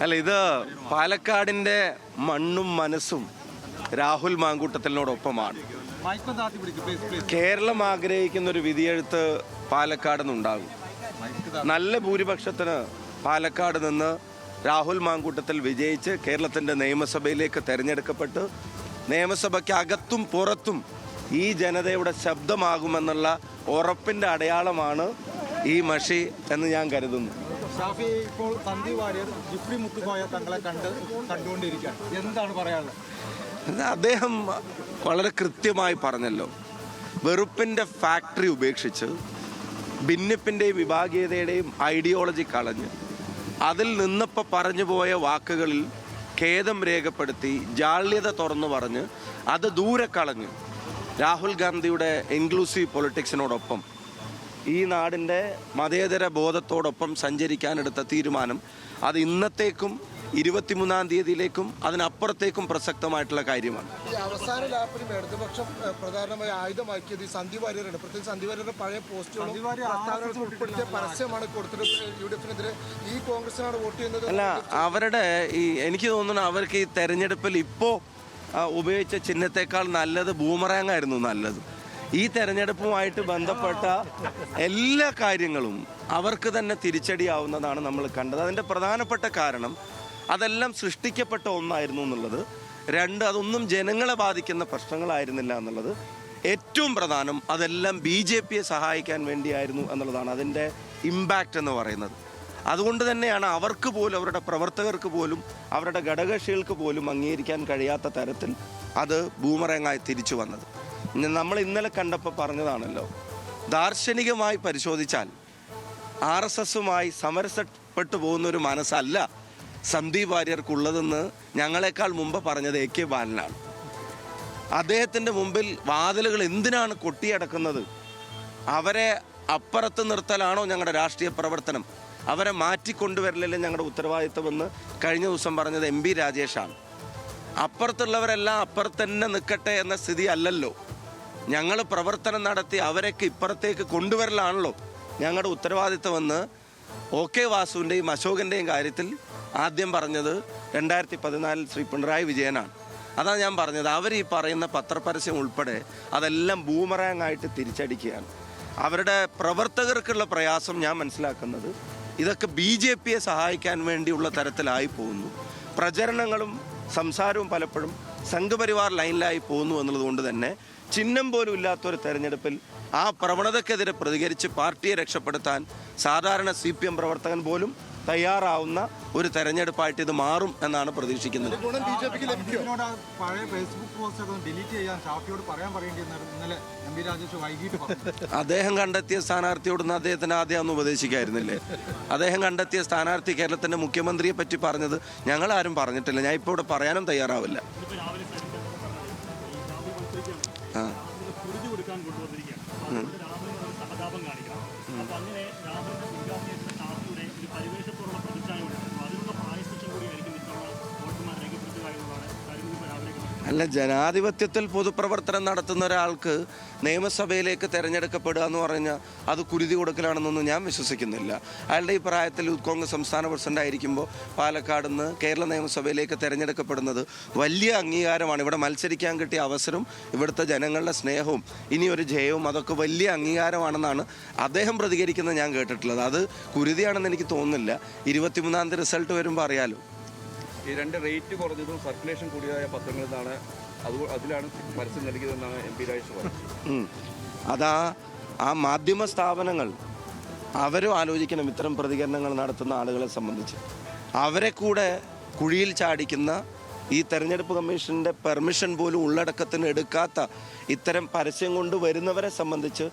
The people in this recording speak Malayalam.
അല്ല, ഇത് പാലക്കാടിൻ്റെ മണ്ണും മനസ്സും രാഹുൽ മാങ്കൂട്ടത്തിനോടൊപ്പമാണ്. കേരളം ആഗ്രഹിക്കുന്ന ഒരു വിധിയെഴുത്ത് പാലക്കാട് നിന്നുണ്ടാകും. നല്ല ഭൂരിപക്ഷത്തിന് പാലക്കാട് നിന്ന് രാഹുൽ മാങ്കൂട്ടത്തിൽ വിജയിച്ച് കേരളത്തിൻ്റെ നിയമസഭയിലേക്ക് തിരഞ്ഞെടുക്കപ്പെട്ട് നിയമസഭയ്ക്ക് അകത്തും പുറത്തും ഈ ജനതയുടെ ശബ്ദമാകുമെന്നുള്ള ഉറപ്പിൻ്റെ അടയാളമാണ് ഈ മഷി എന്ന് ഞാൻ കരുതുന്നു. ഷാഫി, ഇപ്പോൾ സന്ദീപ് വാര്യർ ജിഫ്രി മുത്തുകോയ തങ്ങളെ കണ്ടുകൊണ്ടിരിക്കുകയാണ്, എന്താണ് പറയാനുള്ളത്? അദ്ദേഹം വളരെ കൃത്യമായി പറഞ്ഞല്ലോ, വെറുപ്പിൻ്റെ ഫാക്ടറി ഉപേക്ഷിച്ച് ഭിന്നിപ്പിൻ്റെയും വിഭാഗീയതയുടെയും ഐഡിയോളജി കളഞ്ഞ് അതിൽ നിന്നപ്പോൾ പറഞ്ഞു പോയ വാക്കുകളിൽ ഖേദം രേഖപ്പെടുത്തി ജാള്യത തുറന്നു പറഞ്ഞ് അത് ദൂരെ കളഞ്ഞ് രാഹുൽ ഗാന്ധിയുടെ ഇൻക്ലൂസീവ് പൊളിറ്റിക്സിനോടൊപ്പം ഈ നാടിൻ്റെ മതേതര ബോധത്തോടൊപ്പം സഞ്ചരിക്കാനെടുത്ത തീരുമാനം അത് ഇന്നത്തേക്കും 23-ാം തീയതിയിലേക്കും അതിനപ്പുറത്തേക്കും പ്രസക്തമായിട്ടുള്ള കാര്യമാണ്. ഈ അവസാന ലാപ്പിലും ഇടതുപക്ഷം പ്രധാനമായി ആയുധമാക്കിയത് സന്ദീപ് വാര്യരാണ്. പ്രത്യേകിച്ച് സന്ദീപ് വാര്യരുടെ പഴയ പോസ്റ്റുകളും ഉൾപ്പെടുത്തിയ പരസ്യമാണ് കൊടുത്തിട്ട് UDF-നെതിരെ ഈ കോൺഗ്രസിനാണ് വോട്ട് ചെയ്യുന്നത്. അല്ല, അവരുടെ എനിക്ക് തോന്നുന്നു അവർക്ക് ഈ തെരഞ്ഞെടുപ്പിൽ ഇപ്പോൾ ഉപയോഗിച്ച ചിഹ്നത്തെക്കാൾ നല്ലത് ബൂമറാങ്ങായിരുന്നു നല്ലത്. ഈ തെരഞ്ഞെടുപ്പുമായിട്ട് ബന്ധപ്പെട്ട എല്ലാ കാര്യങ്ങളും അവർക്ക് തന്നെ തിരിച്ചടിയാവുന്നതാണ് നമ്മൾ കണ്ടത്. അതിൻ്റെ പ്രധാനപ്പെട്ട കാരണം അതെല്ലാം സൃഷ്ടിക്കപ്പെട്ട ഒന്നായിരുന്നു എന്നുള്ളത്. രണ്ട്, അതൊന്നും ജനങ്ങളെ ബാധിക്കുന്ന പ്രശ്നങ്ങളായിരുന്നില്ല എന്നുള്ളത്. ഏറ്റവും പ്രധാനം, അതെല്ലാം BJPയെ സഹായിക്കാൻ വേണ്ടിയായിരുന്നു എന്നുള്ളതാണ് അതിൻ്റെ ഇമ്പാക്റ്റ് എന്ന് പറയുന്നത്. അതുകൊണ്ട് തന്നെയാണ് അവർക്ക് പോലും, അവരുടെ പ്രവർത്തകർക്ക് പോലും, അവരുടെ ഘടകകക്ഷികൾക്ക് പോലും അംഗീകരിക്കാൻ കഴിയാത്ത തരത്തിൽ അത് ബൂമറാങ്ങായി തിരിച്ചു വന്നത്. നമ്മൾ ഇന്നലെ കണ്ടപ്പോൾ പറഞ്ഞതാണല്ലോ, ദാർശനികമായി പരിശോധിച്ചാൽ RSSുമായി സമരസപ്പെട്ടു പോകുന്നൊരു മനസ്സല്ല സന്ദീപ് വാര്യർക്കുള്ളതെന്ന് ഞങ്ങളെക്കാൾ മുമ്പ് പറഞ്ഞത് AK ബാലനാണ്. അദ്ദേഹത്തിൻ്റെ മുമ്പിൽ വാതിലുകൾ എന്തിനാണ് കൊട്ടിയടക്കുന്നത്? അവരെ അപ്പുറത്ത് നിർത്തലാണോ ഞങ്ങളുടെ രാഷ്ട്രീയ പ്രവർത്തനം? അവരെ മാറ്റിക്കൊണ്ടുവരലല്ലേ ഞങ്ങളുടെ ഉത്തരവാദിത്വമെന്ന് കഴിഞ്ഞ ദിവസം പറഞ്ഞത് MP രാജേഷാണ്. അപ്പുറത്തുള്ളവരെല്ലാം അപ്പുറത്ത് തന്നെ നിൽക്കട്ടെ എന്ന സ്ഥിതി അല്ലല്ലോ. ഞങ്ങൾ പ്രവർത്തനം നടത്തി അവരൊക്കെ ഇപ്പുറത്തേക്ക് കൊണ്ടുവരലാണല്ലോ ഞങ്ങളുടെ ഉത്തരവാദിത്വമെന്ന് OK വാസുവിൻ്റെയും അശോകൻ്റെയും കാര്യത്തിൽ ആദ്യം പറഞ്ഞത് 2014 ശ്രീ പിണറായി വിജയനാണ്. അതാണ് ഞാൻ പറഞ്ഞത്, അവർ ഈ പറയുന്ന പത്രപരസ്യം ഉൾപ്പെടെ അതെല്ലാം ബൂമറാങ്ങായിട്ട് തിരിച്ചടിക്കുകയാണ്. അവരുടെ പ്രവർത്തകർക്കുള്ള പ്രയാസം ഞാൻ മനസ്സിലാക്കുന്നത് ഇതൊക്കെ BJPയെ സഹായിക്കാൻ വേണ്ടിയുള്ള തരത്തിലായി പോകുന്നു. പ്രചരണങ്ങളും സംസാരവും പലപ്പോഴും സംഘപരിവാർ ലൈനിലായി പോകുന്നു എന്നുള്ളതുകൊണ്ട് തന്നെ ചിഹ്നം പോലും ഇല്ലാത്തൊരു തെരഞ്ഞെടുപ്പിൽ ആ പ്രവണതയ്ക്കെതിരെ പ്രതികരിച്ച് പാർട്ടിയെ രക്ഷപ്പെടുത്താൻ സാധാരണ CPM പ്രവർത്തകൻ പോലും തയ്യാറാവുന്ന ഒരു തെരഞ്ഞെടുപ്പായിട്ട് ഇത് മാറും എന്നാണ് പ്രതീക്ഷിക്കുന്നത്. പഴയ ഫേസ്ബുക്ക് പോസ്റ്റ് ഡിലീറ്റ് ചെയ്യാൻ ഷാഫിയോട് ഇന്നലെ MP രാജേഷ് വൈകിട്ട് പറഞ്ഞു. അദ്ദേഹം കണ്ടെത്തിയ സ്ഥാനാർത്ഥിയോടൊന്ന് അദ്ദേഹത്തിന് ആദ്യം ഒന്ന് ഉപദേശിക്കായിരുന്നില്ലേ? അദ്ദേഹം കണ്ടെത്തിയ സ്ഥാനാർത്ഥി കേരളത്തിൻ്റെ മുഖ്യമന്ത്രിയെ പറ്റി പറഞ്ഞത് ഞങ്ങളാരും പറഞ്ഞിട്ടില്ല. ഞാൻ ഇപ്പോൾ ഇവിടെ പറയാനും തയ്യാറാവില്ല. അല്ല, ജനാധിപത്യത്തിൽ പൊതുപ്രവർത്തനം നടത്തുന്ന ഒരാൾക്ക് നിയമസഭയിലേക്ക് തിരഞ്ഞെടുക്കപ്പെടുക എന്ന് പറഞ്ഞാൽ അത് കുരുതി കൊടുക്കലാണെന്നൊന്നും ഞാൻ വിശ്വസിക്കുന്നില്ല. അയാളുടെ ഈ പ്രായത്തിൽ കോൺഗ്രസ് സംസ്ഥാന പ്രസിഡന്റ് ആയിരിക്കുമ്പോൾ പാലക്കാട് നിന്ന് കേരള നിയമസഭയിലേക്ക് തിരഞ്ഞെടുക്കപ്പെടുന്നത് വലിയ അംഗീകാരമാണ്. ഇവിടെ മത്സരിക്കാൻ കിട്ടിയ അവസരവും ഇവിടുത്തെ ജനങ്ങളുടെ സ്നേഹവും ഇനി ഒരു ജയവും അതൊക്കെ വലിയ അംഗീകാരമാണെന്നാണ് അദ്ദേഹം പ്രതികരിക്കുന്നത് ഞാൻ കേട്ടിട്ടുള്ളത്. അത് കുരുതിയാണെന്ന് എനിക്ക് തോന്നുന്നില്ല. 23-ാം തീയതി റിസൾട്ട് വരുമ്പോൾ അറിയാലോ. ഈ രണ്ട് റേറ്റ് കുറഞ്ഞതും സർക്കുലേഷൻ കൂടിയതായ പത്രങ്ങളിൽ നിന്നാണ് അതിലാണ് പരസ്യം നൽകിയതെന്നാണ് MP രാജേഷ് പറഞ്ഞത്. ആ മാധ്യമ സ്ഥാപനങ്ങൾ അവരും ആലോചിക്കണം ഇത്തരം പ്രതികരണങ്ങൾ നടത്തുന്ന ആളുകളെ സംബന്ധിച്ച്. അവരെ കൂടെ കുഴിയിൽ ചാടിക്കുന്ന, ഈ തെരഞ്ഞെടുപ്പ് കമ്മീഷൻ്റെ പെർമിഷൻ പോലും ഉള്ളടക്കത്തിന് എടുക്കാത്ത ഇത്തരം പരസ്യം കൊണ്ട് വരുന്നവരെ സംബന്ധിച്ച്